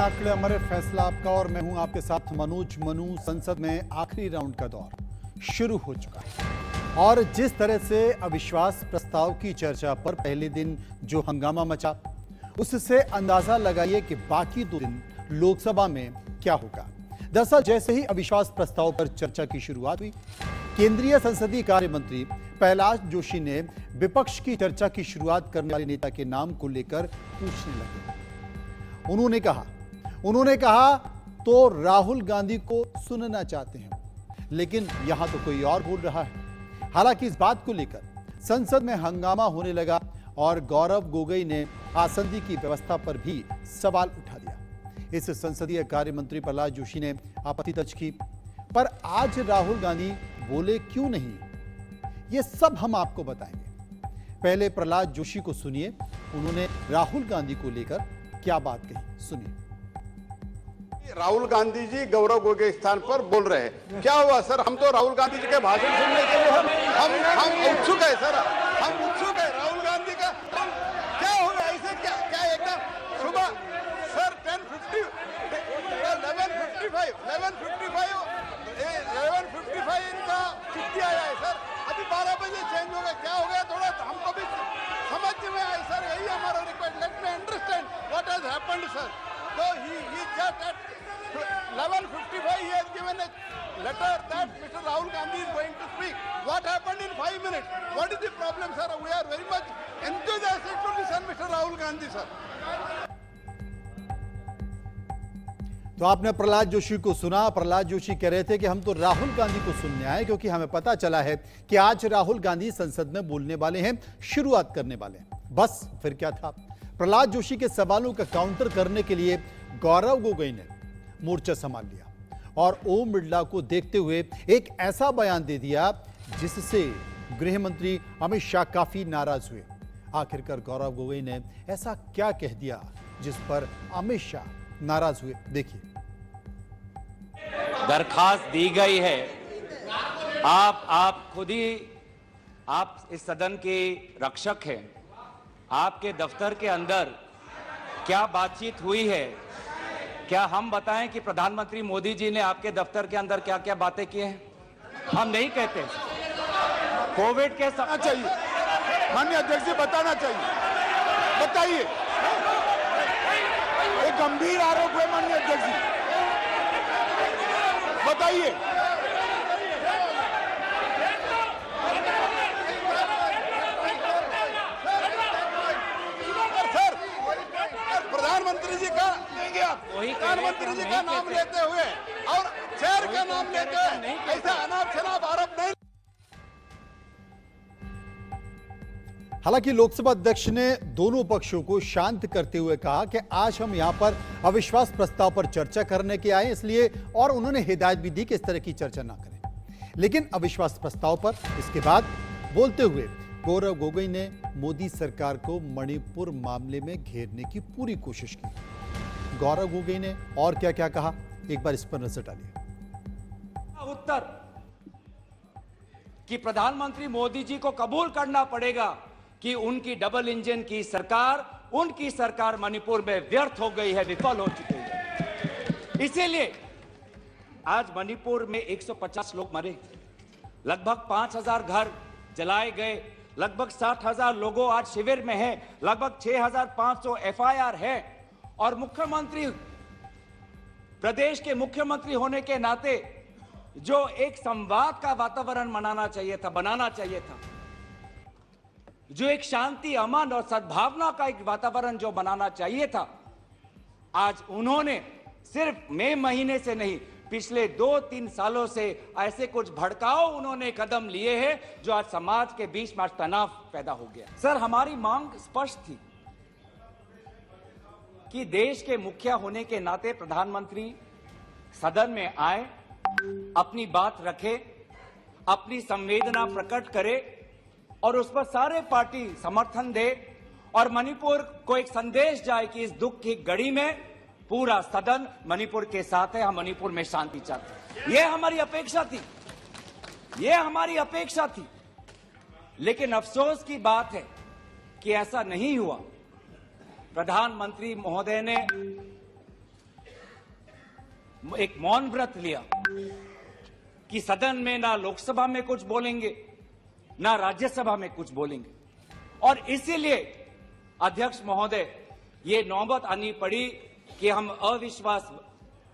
आंकड़े हमारे फैसला आपका और मैं हूं आपके साथ मनोज मनु। संसद में आखिरी राउंड का दौर शुरू हो चुका है और जिस तरह से अविश्वास प्रस्ताव की चर्चा पर पहले दिन जो हंगामा मचा, उससे अंदाजा लगाइए कि बाकी 2 दिन लोकसभा में क्या होगा। दरअसल जैसे ही अविश्वास प्रस्ताव पर चर्चा की शुरुआत हुई, केंद्रीय संसदीय कार्य मंत्री प्रहलाद जोशी ने विपक्ष की चर्चा की शुरुआत करने वाले नेता के नाम को लेकर पूछने लगे। उन्होंने कहा तो राहुल गांधी को सुनना चाहते हैं, लेकिन यहां तो कोई और बोल रहा है। हालांकि इस बात को लेकर संसद में हंगामा होने लगा और गौरव गोगोई ने आसंदी की व्यवस्था पर भी सवाल उठा दिया। इस संसदीय कार्य मंत्री प्रहलाद जोशी ने आपत्ति दर्ज की, पर आज राहुल गांधी बोले क्यों नहीं, ये सब हम आपको बताएंगे। पहले प्रहलाद जोशी को सुनिए, उन्होंने राहुल गांधी को लेकर क्या बात कही, सुनिए। राहुल गांधी जी गौरव गोगोई स्थान पर बोल रहे हैं, क्या हुआ सर? हम तो राहुल गांधी जी के भाषण सुनने के लिए हम उत्सुक है सर, हम उत्सुक है राहुल गांधी का। क्या हो रहा है ऐसे? क्या एकदम सुबह सर 11:55 इनका चिट्ठी आया है सर, अभी 12 बजे चेंज हो गया। क्या हो गया? थोड़ा हमको भी समझ में आए सर, यही हमारा request. Let me understand what has happened sir. So he just at 11:55 he has given a letter that Mr. Rahul Gandhi is going to speak. What happened in 5 minutes? What is the problem, sir? We are very much enthusiastic to listen Mr. Rahul Gandhi, sir. तो आपने प्रहलाद जोशी को सुना। प्रहलाद जोशी कह रहे थे कि हम तो राहुल गांधी को सुनने आए, क्योंकि हमें पता चला है कि आज राहुल गांधी संसद में बोलने वाले हैं, शुरुआत करने वाले हैं। बस फिर क्या था? प्रहलाद जोशी के सवालों का काउंटर करने के लिए गौरव गोगोई ने मोर्चा संभाल लिया और ओम बिरला को देखते हुए एक ऐसा बयान दे दिया जिससे गृह मंत्री अमित शाह काफी नाराज हुए। आखिरकार गौरव गोगोई ने ऐसा क्या कह दिया जिस पर अमित शाह नाराज हुए? देखिए। दरखास्त दी गई है, आप खुद ही, आप इस सदन के रक्षक हैं। आपके दफ्तर के अंदर क्या बातचीत हुई है? क्या हम बताएं कि प्रधानमंत्री मोदी जी ने आपके दफ्तर के अंदर क्या क्या बातें की हैं? हम नहीं कहते। कोविड के समय चाहिए माननीय अध्यक्ष जी, बताना चाहिए, बताइए। एक गंभीर आरोप है माननीय अध्यक्ष जी, बताइए। प्रधानमंत्री जी का देंगे आप, प्रधानमंत्री जी का नाम लेते हुए और शहर का नाम लेते हुए ऐसा अनाप शनाप आरोप नहीं। हालांकि लोकसभा अध्यक्ष ने दोनों पक्षों को शांत करते हुए कहा कि आज हम यहां पर अविश्वास प्रस्ताव पर चर्चा करने के आए, इसलिए, और उन्होंने हिदायत भी दी कि इस तरह की चर्चा ना करें। लेकिन अविश्वास प्रस्ताव पर इसके बाद बोलते हुए गौरव गोगोई ने मोदी सरकार को मणिपुर मामले में घेरने की पूरी कोशिश की। गौरव गोगोई ने और क्या क्या कहा, एक बार इस पर नजर डालिए। उत्तर कि प्रधानमंत्री मोदी जी को कबूल करना पड़ेगा कि उनकी डबल इंजन की सरकार, उनकी सरकार मणिपुर में व्यर्थ हो गई है, विफल हो चुकी है। इसीलिए आज मणिपुर में 150 लोग मरे, लगभग 5000 घर जलाए गए, लगभग 60,000 लोगों आज शिविर में हैं, लगभग 6,500 FIR है। और मुख्यमंत्री, प्रदेश के मुख्यमंत्री होने के नाते जो एक संवाद का वातावरण बनाना चाहिए था, जो एक शांति, अमन और सद्भावना का एक वातावरण जो बनाना चाहिए था, आज उन्होंने सिर्फ मई महीने से नहीं, पिछले 2-3 सालों से ऐसे कुछ भड़काऊ उन्होंने कदम लिए हैं जो आज समाज के बीच में तनाव पैदा हो गया। सर, हमारी मांग स्पष्ट थी कि देश के मुखिया होने के नाते प्रधानमंत्री सदन में आए, अपनी बात रखे, अपनी संवेदना प्रकट करे और उस पर सारे पार्टी समर्थन दे और मणिपुर को एक संदेश जाए कि इस दुख की घड़ी में पूरा सदन मणिपुर के साथ है, हम मणिपुर में शांति चाहते हैं। यह हमारी अपेक्षा थी। लेकिन अफसोस की बात है कि ऐसा नहीं हुआ। प्रधानमंत्री महोदय ने एक मौन व्रत लिया कि सदन में ना लोकसभा में कुछ बोलेंगे ना राज्यसभा में कुछ बोलेंगे, और इसीलिए अध्यक्ष महोदय ये नौबत आनी पड़ी कि हम अविश्वास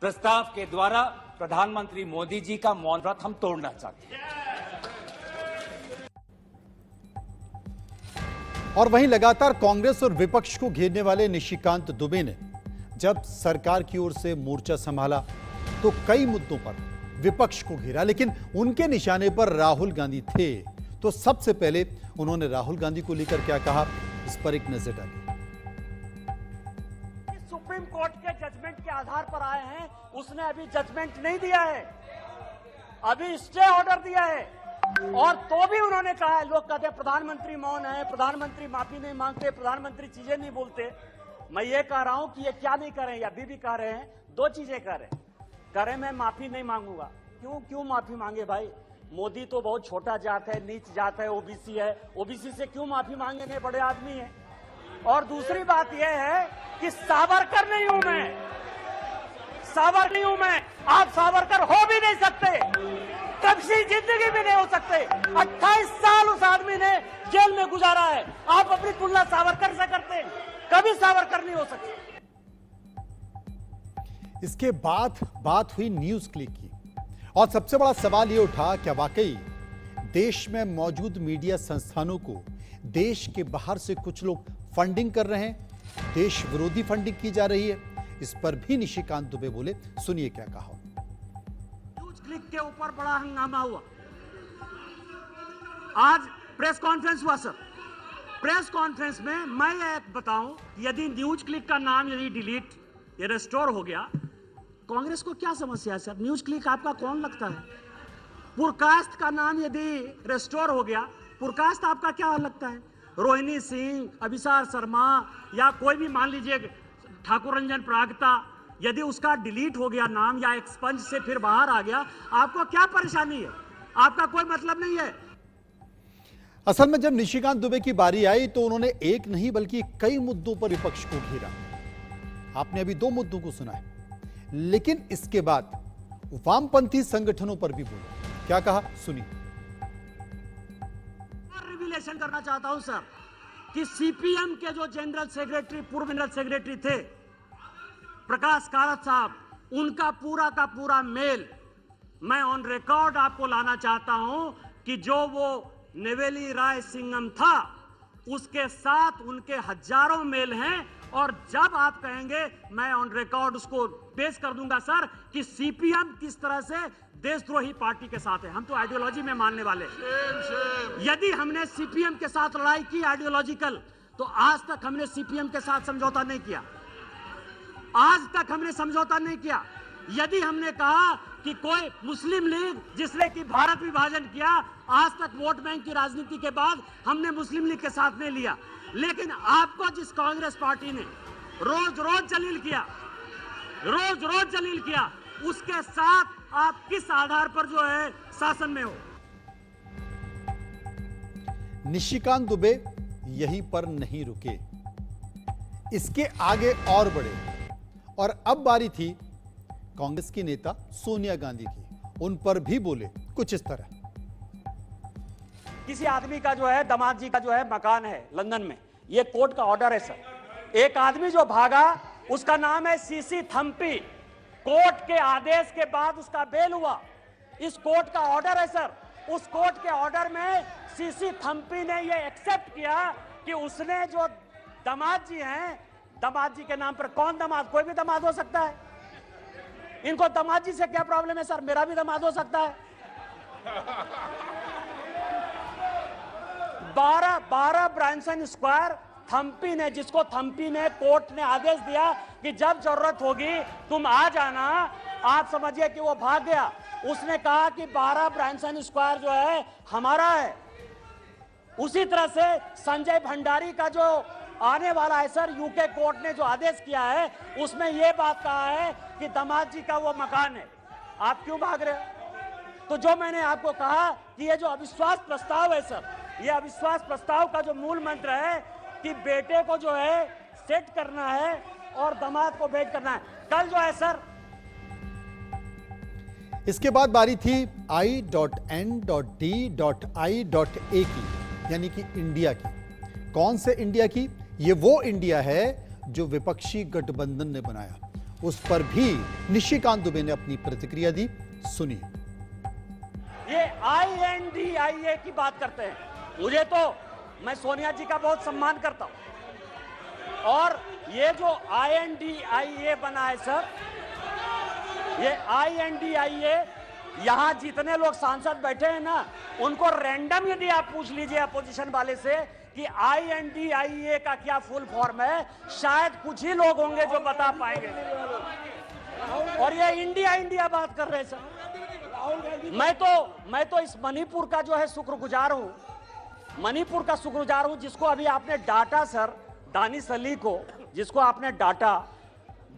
प्रस्ताव के द्वारा प्रधानमंत्री मोदी जी का मौन व्रत हम तोड़ना चाहते हैं। और वहीं लगातार कांग्रेस और विपक्ष को घेरने वाले निशिकांत दुबे ने जब सरकार की ओर से मोर्चा संभाला तो कई मुद्दों पर विपक्ष को घेरा, लेकिन उनके निशाने पर राहुल गांधी थे। तो सबसे पहले उन्होंने राहुल गांधी को लेकर क्या कहा, इस पर एक नजर डालिए। सुप्रीम कोर्ट के जजमेंट के आधार पर आए हैं, उसने अभी जजमेंट नहीं दिया है, अभी स्टे ऑर्डर दिया है, और तो भी उन्होंने कहा है, लोग कहते हैं प्रधानमंत्री मौन है, प्रधानमंत्री माफी नहीं मांगते, प्रधानमंत्री चीजें नहीं बोलते। मैं ये कह रहा हूं कि ये क्या नहीं कर रहे हैं, अभी भी कह रहे हैं, दो चीजें कर रहे हैं, मैं माफी नहीं मांगूंगा। क्यों माफी मांगे भाई? मोदी तो बहुत छोटा जात है, नीच जात है, ओबीसी है, ओबीसी से क्यों माफी मांगेंगे, बड़े आदमी है। और दूसरी बात यह है कि सावरकर नहीं हूं मैं, आप सावरकर हो भी नहीं सकते, कभी जिंदगी भी नहीं हो सकते। 28 साल उस आदमी ने जेल में गुजारा है, आप अपनी तुलना सावरकर से करते हैं, कभी सावरकर नहीं हो सकते। इसके बाद बात हुई न्यूज क्लिक की, और सबसे बड़ा सवाल यह उठा, क्या वाकई देश में मौजूद मीडिया संस्थानों को देश के बाहर से कुछ लोग फंडिंग कर रहे हैं, देश विरोधी फंडिंग की जा रही है? इस पर भी निशिकांत दुबे बोले, सुनिए क्या कहा। न्यूज क्लिक के ऊपर बड़ा हंगामा हुआ, आज प्रेस कॉन्फ्रेंस हुआ सर। प्रेस कॉन्फ्रेंस में मैं एक बताऊं, यदि न्यूज क्लिक का नाम यदि डिलीट या रेस्टोर हो गया, कांग्रेस को क्या समस्या है सर? न्यूज क्लिक आपका कौन लगता है? पुरकास्ट का नाम यदि रेस्टोर हो गया, पुरकास्ट आपका क्या लगता है? रोहिणी सिंह, अभिसार शर्मा या कोई भी मान लीजिए ठाकुर रंजन प्रागता, यदि उसका डिलीट हो गया नाम या एक्सपंज से फिर बाहर आ गया, आपको क्या परेशानी है? आपका कोई मतलब नहीं है। असल में जब निशिकांत दुबे की बारी आई तो उन्होंने एक नहीं बल्कि कई मुद्दों पर विपक्ष को घेरा। आपने अभी दो मुद्दों को सुना है, लेकिन इसके बाद वामपंथी संगठनों पर भी बोले। क्या कहा, सुनिए। रिविलेशन करना चाहता हूं सर कि सीपीएम के जो जनरल सेक्रेटरी, पूर्व जनरल सेक्रेटरी थे प्रकाश कारात साहब, उनका पूरा का पूरा मेल मैं ऑन रिकॉर्ड आपको लाना चाहता हूं कि जो वो नेवेली राय सिंघम था उसके साथ उनके हजारों मेल हैं, और जब आप कहेंगे मैं ऑन रिकॉर्ड उसको पेश कर दूंगा सर कि सीपीएम किस तरह से देशद्रोही पार्टी के साथ है। हम तो आइडियोलॉजी में मानने वाले हैं। यदि हमने सीपीएम के साथ लड़ाई की आइडियोलॉजिकल, तो आज तक हमने सीपीएम के साथ समझौता नहीं किया, आज तक हमने समझौता नहीं किया। यदि हमने कहा कि कोई मुस्लिम लीग जिसने कि भारत विभाजन किया, आज तक वोट बैंक की राजनीति के बाद हमने मुस्लिम लीग के साथ नहीं लिया, लेकिन आपको जिस कांग्रेस पार्टी ने रोज रोज जलील किया, उसके साथ आप किस आधार पर जो है शासन में हो? निशिकांत दुबे यहीं पर नहीं रुके, इसके आगे और बढ़े, और अब बारी थी कांग्रेस की नेता सोनिया गांधी की। उन पर भी बोले कुछ इस तरह। किसी आदमी का जो है, दामाद जी का जो है मकान है लंदन में, ये कोर्ट का ऑर्डर है सर। एक आदमी जो भागा, उसका नाम है सीसी थम्पी, कोर्ट के आदेश के बाद उसका बेल हुआ। इस कोर्ट का ऑर्डर है सर। उस कोर्ट के ऑर्डर में सीसी थम्पी ने ये एक्सेप्ट किया कि उसने जो दामाद जी हैं, दामाद जी के नाम पर, कौन दामाद? कोई भी दामाद हो सकता है। इनको दामाद जी से क्या प्रॉब्लम है सर? मेरा भी दामाद हो सकता है। 12 ब्रांसन स्क्वायर थम्पी ने, जिसको थम्पी ने, कोर्ट ने आदेश दिया कि जब जरूरत होगी तुम आ जाना। आप समझिए कि वो भाग गया। उसने कहा कि 12 ब्रांसन स्क्वायर जो है हमारा है। उसी तरह से संजय भंडारी का जो आने वाला है सर, यूके कोर्ट ने जो आदेश किया है उसमें यह बात कहा है कि दामाद जी का वो मकान है। आप क्यों भाग रहे हो? तो जो मैंने आपको कहा कि ये जो अविश्वास प्रस्ताव है सर, ये अविश्वास प्रस्ताव का जो मूल मंत्र है कि बेटे को जो है सेट करना है और दामाद को भेंट करना है। कल जो है सर, इसके बाद बारी थी I.N.D.I.A की, यानी कि इंडिया की। कौन से इंडिया की? ये वो इंडिया है जो विपक्षी गठबंधन ने बनाया। उस पर भी निशिकांत दुबे ने अपनी प्रतिक्रिया दी, सुनिए। ये INDIA की बात करते हैं। मुझे तो, मैं सोनिया जी का बहुत सम्मान करता हूं, और ये जो INDIA बना है सर, ये INDIA, यहां जितने लोग सांसद बैठे हैं ना, उनको रैंडम यदि आप पूछ लीजिए अपोजिशन वाले से कि INDIA का क्या फुल फॉर्म है, शायद कुछ ही लोग होंगे जो बता पाएंगे। और ये इंडिया बात कर रहे हैं सर। मैं तो इस मणिपुर का जो है शुक्रगुजार हूं, मणिपुर का शुक्रगुजार हूं, जिसको अभी आपने डांटा सर, दानिश अली को, जिसको आपने डांटा,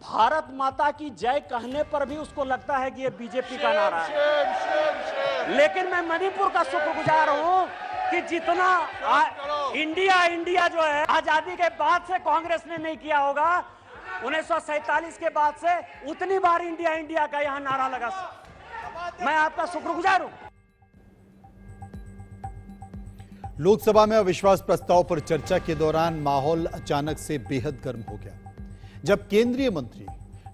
भारत माता की जय कहने पर भी उसको लगता है कि ये बीजेपी का नारा है। लेकिन मैं मणिपुर का शुक्रगुजार हूं कि जितना इंडिया जो है आजादी के बाद से कांग्रेस ने नहीं किया होगा, 1947 के बाद से उतनी बार इंडिया का यहां नारा लगा। मैं आपका शुक्रगुजार हूं। लोकसभा में अविश्वास प्रस्ताव पर चर्चा के दौरान माहौल अचानक से बेहद गर्म हो गया, जब केंद्रीय मंत्री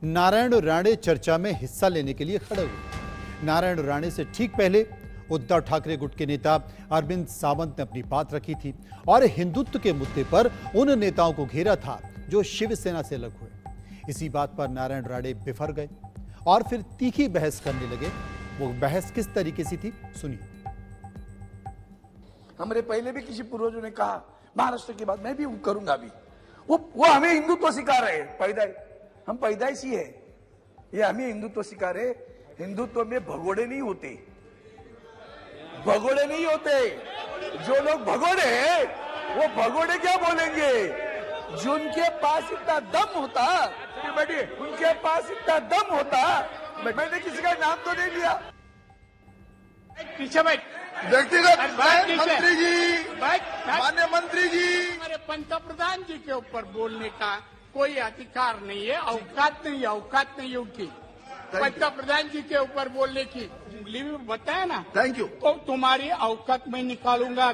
नारायण राणे चर्चा में हिस्सा लेने के लिए खड़े हुए। नारायण राणे से ठीक पहले उद्धव ठाकरे गुट के नेता अरविंद सावंत ने अपनी बात रखी थी और हिंदुत्व के मुद्दे पर उन नेताओं को घेरा था जो शिवसेना से अलग हुए। इसी बात पर नारायण राणे बिफर गए और फिर तीखी बहस करने लगे। वो बहस किस तरीके से थी, सुनिए। हमारे पहले भी किसी पूर्वजों ने कहा, महाराष्ट्र की बात मैं भी करूंगा अभी, वो हमें हिंदुत्व सिखा रहे हैं। हम पैदाइशी है, ये हमें हिंदुत्व सिखा रहे। हिंदुत्व में भगोड़े नहीं होते, भगोड़े नहीं होते। जो लोग भगोड़े हैं वो भगोड़े क्या बोलेंगे? जिनके पास इतना दम होता, उनके पास इतना दम होता, मैंने किसी का नाम तो नहीं लिया। पीछे बैठ। व्यक्तिगत मंत्री जी, माननीय मंत्री जी, हमारे पंतप्रधान जी के ऊपर बोलने का कोई अधिकार नहीं है, औकात नहीं है उनकी। पंतप्रधान जी के ऊपर बोलने की बताया ना। Thank you. तो तुम्हारी औकात में निकालूंगा।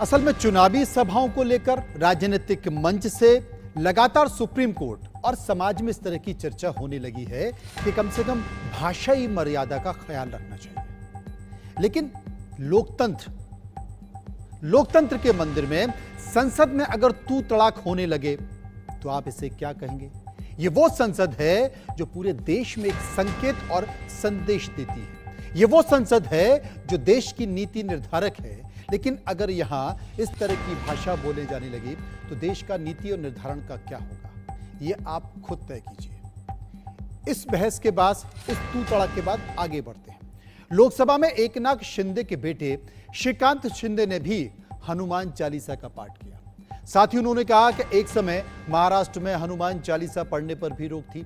असल में चुनावी सभाओं को लेकर राजनीतिक मंच से लगातार सुप्रीम कोर्ट और समाज में इस तरह की चर्चा होने लगी है कि कम से कम भाषाई मर्यादा का ख्याल रखना चाहिए। लेकिन लोकतंत्र के मंदिर में, संसद में अगर तू तड़ाक होने लगे तो आप इसे क्या कहेंगे? ये वो संसद है जो पूरे देश में एक संकेत और संदेश देती है। ये वो संसद है जो देश की नीति निर्धारक है। लेकिन अगर यहां इस तरह की भाषा बोले जाने लगी तो देश का नीति और निर्धारण का क्या होगा, ये आप खुद तय कीजिए। इस बहस के बाद, इस तू तड़ाक के बाद आगे बढ़ते हैं। लोकसभा में एकनाथ शिंदे के बेटे श्रीकांत शिंदे ने भी हनुमान चालीसा का पाठ किया। साथ ही उन्होंने कहा कि एक समय महाराष्ट्र में हनुमान चालीसा पढ़ने पर भी रोक थी।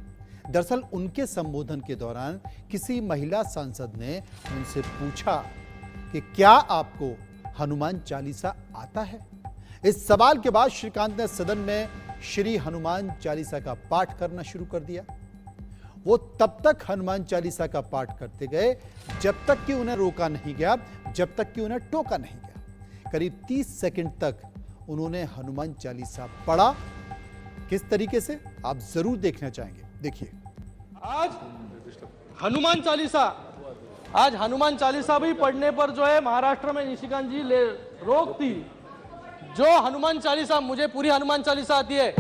दरअसल उनके संबोधन के दौरान किसी महिला सांसद ने उनसे पूछा कि क्या आपको हनुमान चालीसा आता है? इस सवाल के बाद श्रीकांत ने सदन में श्री हनुमान चालीसा का पाठ करना शुरू कर दिया। वो तब तक हनुमान चालीसा का पाठ करते गए जब तक कि उन्हें रोका नहीं गया, जब तक कि उन्हें टोका नहीं गया। करीब 30 सेकंड तक उन्होंने हनुमान चालीसा पढ़ा। किस तरीके से, आप जरूर देखना चाहेंगे, देखिए। आज हनुमान चालीसा भी पढ़ने पर जो है महाराष्ट्र में निशिकांत जी रोक थी। जो हनुमान चालीसा, मुझे पूरी हनुमान चालीसा आती है।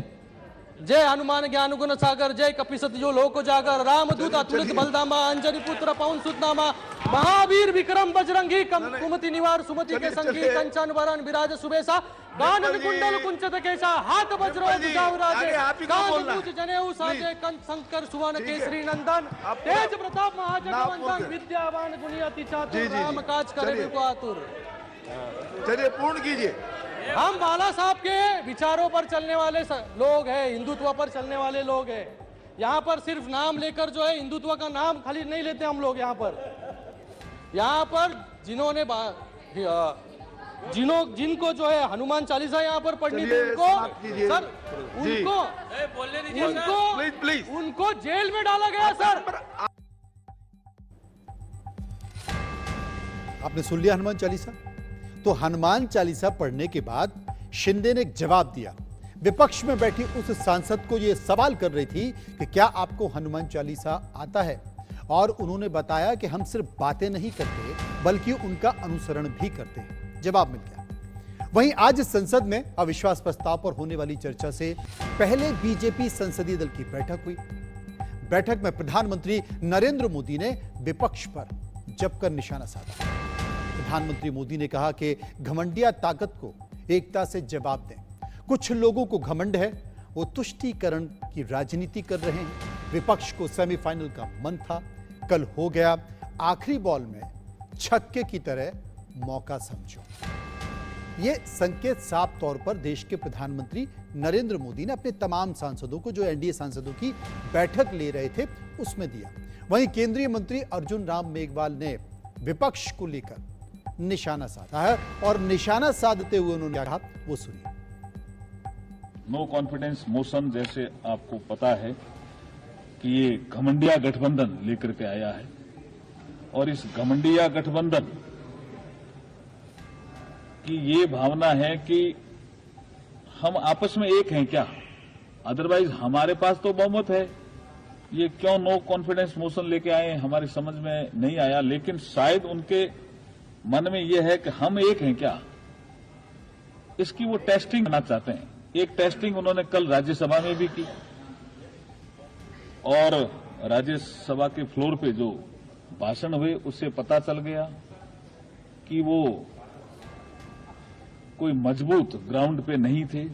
जय हनुमान ज्ञान गुण सागर, जय कपीसति जो लोक जागर, रामदूत अतुलित बलधामा, अंजनी पुत्र पवन सुत नामा, महावीर विक्रम बजरंगी, कुमति निवार सुमति के संगी, कंचन वरण विराज सुबेसा, गान कुंडल कुंचित केसा, हाथ वज्रो राजे, कांध मूज जनेऊ साजे, कंठ शंकर सुवन केसरी नंदन, तेज प्रताप महाजगवंदन, विद्यावान गुणी अति चातुर, राम काज करे को आतुर। चलिए पूर्ण कीजिए। हम बाला साहब के विचारों पर चलने वाले लोग हैं, हिंदुत्व पर चलने वाले लोग हैं। यहाँ पर सिर्फ नाम लेकर जो है हिंदुत्व का नाम खाली नहीं लेते हम लोग। यहाँ पर जिन्होंने जिनको जो है हनुमान चालीसा यहाँ पर पढ़नी थी चलिए, उनको समाप्त कीजिए। सर जी। उनको जेल में डाला गया सर। आपने सुन लिया हनुमान चालीसा। तो हनुमान चालीसा पढ़ने के बाद शिंदे ने एक जवाब दिया। विपक्ष में बैठी उस सांसद को यह सवाल कर रही थी कि क्या आपको हनुमान चालीसा आता है, और उन्होंने बताया कि हम सिर्फ बातें नहीं करते बल्कि उनका अनुसरण भी करते हैं। जवाब मिल गया। वहीं आज संसद में अविश्वास प्रस्ताव पर होने वाली चर्चा से पहले बीजेपी संसदीय दल की बैठक हुई। बैठक में प्रधानमंत्री नरेंद्र मोदी ने विपक्ष पर जमकर निशाना साधा। प्रधानमंत्री मोदी ने कहा कि घमंडिया ताकत को एकता से जवाब दें। कुछ लोगों को घमंड है, वो तुष्टीकरण की राजनीति कर रहे हैं। विपक्ष को सेमीफाइनल का मन था, कल हो गया। आखिरी बॉल में छक्के की तरह मौका समझो। ये संकेत साफ तौर पर देश के प्रधानमंत्री नरेंद्र मोदी ने अपने तमाम सांसदों को, जो एनडीए सांसदों की बैठक ले रहे थे, उसमें दिया। वहीं केंद्रीय मंत्री अर्जुन राम मेघवाल ने विपक्ष को लेकर निशाना साधा है, और निशाना साधते हुए उन्होंने कहा, वो सुनिए। नो कॉन्फिडेंस मोशन जैसे आपको पता है कि ये घमंडिया गठबंधन लेकर के आया है, और इस घमंडिया गठबंधन की ये भावना है कि हम आपस में एक हैं क्या, अदरवाइज हमारे पास तो बहुमत है। ये क्यों नो कॉन्फिडेंस मोशन लेके आए हमारी समझ में नहीं आया, लेकिन शायद उनके मन में यह है कि हम एक हैं क्या, इसकी वो टेस्टिंग करना चाहते हैं। एक टेस्टिंग उन्होंने कल राज्यसभा में भी की, और राज्यसभा के फ्लोर पे जो भाषण हुए उससे पता चल गया कि वो कोई मजबूत ग्राउंड पे नहीं थे।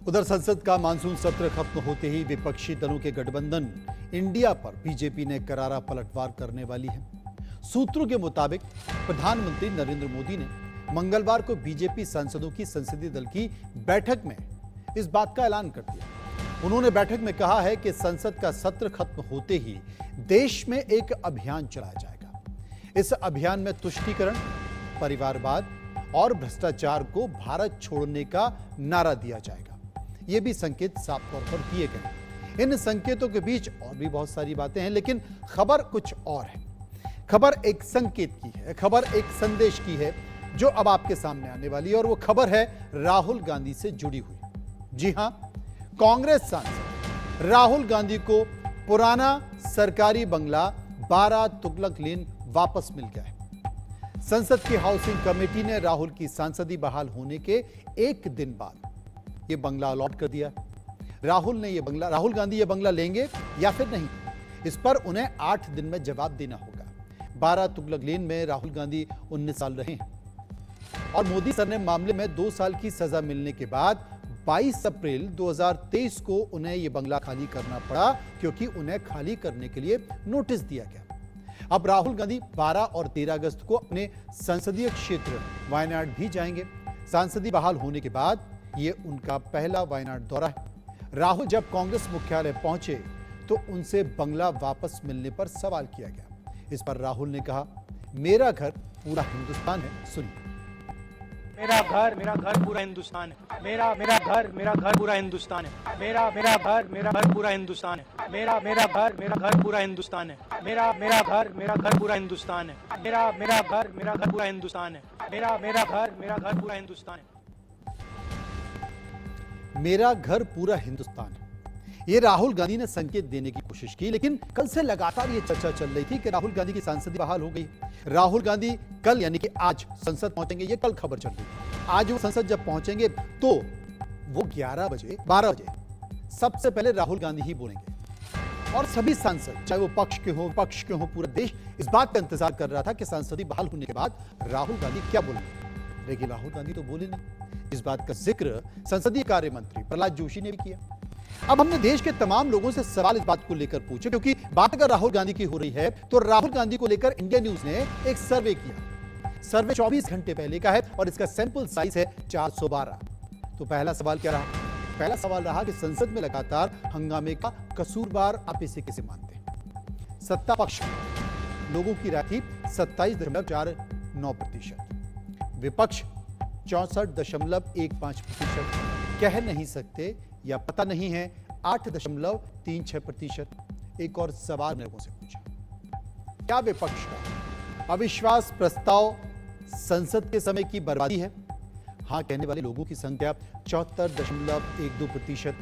उधर संसद का मानसून सत्र खत्म होते ही विपक्षी दलों के गठबंधन इंडिया पर बीजेपी ने करारा पलटवार करने वाली है। सूत्रों के मुताबिक प्रधानमंत्री नरेंद्र मोदी ने मंगलवार को बीजेपी सांसदों की संसदीय दल की बैठक में इस बात का ऐलान कर दिया। उन्होंने बैठक में कहा है कि संसद का सत्र खत्म होते ही देश में एक अभियान चलाया जाएगा। इस अभियान में तुष्टीकरण, परिवारवाद और भ्रष्टाचार को भारत छोड़ने का नारा दिया जाएगा। ये भी संकेत साफ तौर पर दिए गए। इन संकेतों के बीच और भी बहुत सारी बातें हैं, लेकिन खबर कुछ और है। खबर एक संकेत की है, खबर एक संदेश की है जो अब आपके सामने आने वाली है, और वो खबर है राहुल गांधी से जुड़ी हुई। जी हां, कांग्रेस सांसद राहुल गांधी को पुराना सरकारी बंगला 12 तुगलक लेन वापस मिल गया है। संसद की हाउसिंग कमेटी ने राहुल की सांसदी बहाल होने के एक दिन बाद यह बंगला अलॉट कर दिया। राहुल गांधी यह बंगला लेंगे या फिर नहीं, इस पर उन्हें 8 दिन में जवाब देना होगा। 12 तुगलक लेन में राहुल गांधी 19 साल रहे हैं, और मोदी सर ने मामले में 2 साल की सजा मिलने के बाद 22 अप्रैल 2023 को उन्हें यह बंगला खाली करना पड़ा, क्योंकि उन्हें खाली करने के लिए नोटिस दिया गया। अब राहुल गांधी 12 और 13 अगस्त को अपने संसदीय क्षेत्र वायनाड भी जाएंगे। सांसदी बहाल होने के बाद यह उनका पहला वायनाड दौरा है। राहुल जब कांग्रेस मुख्यालय पहुंचे तो उनसे बंगला वापस मिलने पर सवाल किया गया। इस पर राहुल ने कहा, मेरा घर पूरा हिंदुस्तान है। सुनिए। मेरा घर पूरा हिंदुस्तान है। मेरा घर पूरा हिंदुस्तान है। मेरा घर पूरा हिंदुस्तान है। मेरा घर पूरा हिंदुस्तान है। मेरा घर पूरा हिंदुस्तान है। मेरा घर पूरा हिंदुस्तान है। मेरा घर पूरा हिंदुस्तान है। मेरा घर पूरा हिंदुस्तान है। ये राहुल गांधी ने संकेत देने की कोशिश की, लेकिन कल से लगातार ये चर्चा चल रही थी कि राहुल गांधी की सांसदी बहाल हो गई। राहुल गांधी कल यानी कि आज संसद पहुंचेंगे, ये कल खबर चल रही थी। आज वो संसद जब पहुंचेंगे तो वो 12 बजे सबसे पहले राहुल गांधी ही बोलेंगे, और सभी सांसद चाहे वो पक्ष के हो पूरा देश इस बात का इंतजार कर रहा था कि सांसदी बहाल होने के बाद राहुल गांधी क्या बोलेंगे। लेकिन राहुल गांधी तो बोले नहीं। इस बात का जिक्र संसदीय कार्य मंत्री प्रहलाद जोशी ने भी किया। अब हमने देश के तमाम लोगों से सवाल इस बात को लेकर पूछे, क्योंकि बात अगर राहुल गांधी की हो रही है तो राहुल गांधी को लेकर इंडिया न्यूज ने एक सर्वे किया। सर्वे 24 घंटे पहले का है और इसका सैंपल साइज है 412। तो पहला सवाल क्या रहा? पहला सवाल रहा कि संसद में लगातार हंगामे का कसूरवार आप इसे कैसे मानते हैं? सत्ता पक्ष लोगों की राय थी 27.4 9%। विपक्ष 64.15%। कह नहीं सकते या पता नहीं है 8.36%। एक और सवाल लोगों से पूछा, क्या विपक्ष का अविश्वास प्रस्ताव संसद के समय की बर्बादी है? हां कहने वाले लोगों की संख्या 74.12%।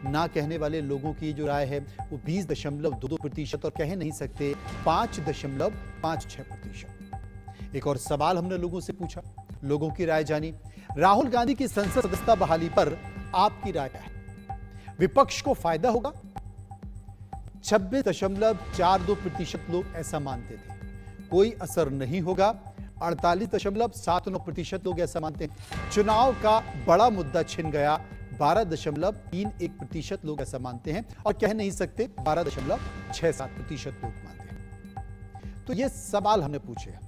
ना कहने वाले लोगों की जो राय है वो 20.22% और कह नहीं सकते 5.56%। एक और सवाल हमने लोगों से पूछा, लोगों की राय जानी। राहुल गांधी की संसद सदस्यता बहाली पर आपकी राय क्या है? विपक्ष को फायदा होगा? 26.42% लोग ऐसा मानते थे। कोई असर नहीं होगा, 48.79% लोग ऐसा मानते हैं। चुनाव का बड़ा मुद्दा छिन गया, 12.31% लोग ऐसा मानते हैं और कह नहीं सकते 12.67% लोग मानते हैं। तो ये सवाल हमने पूछे हैं।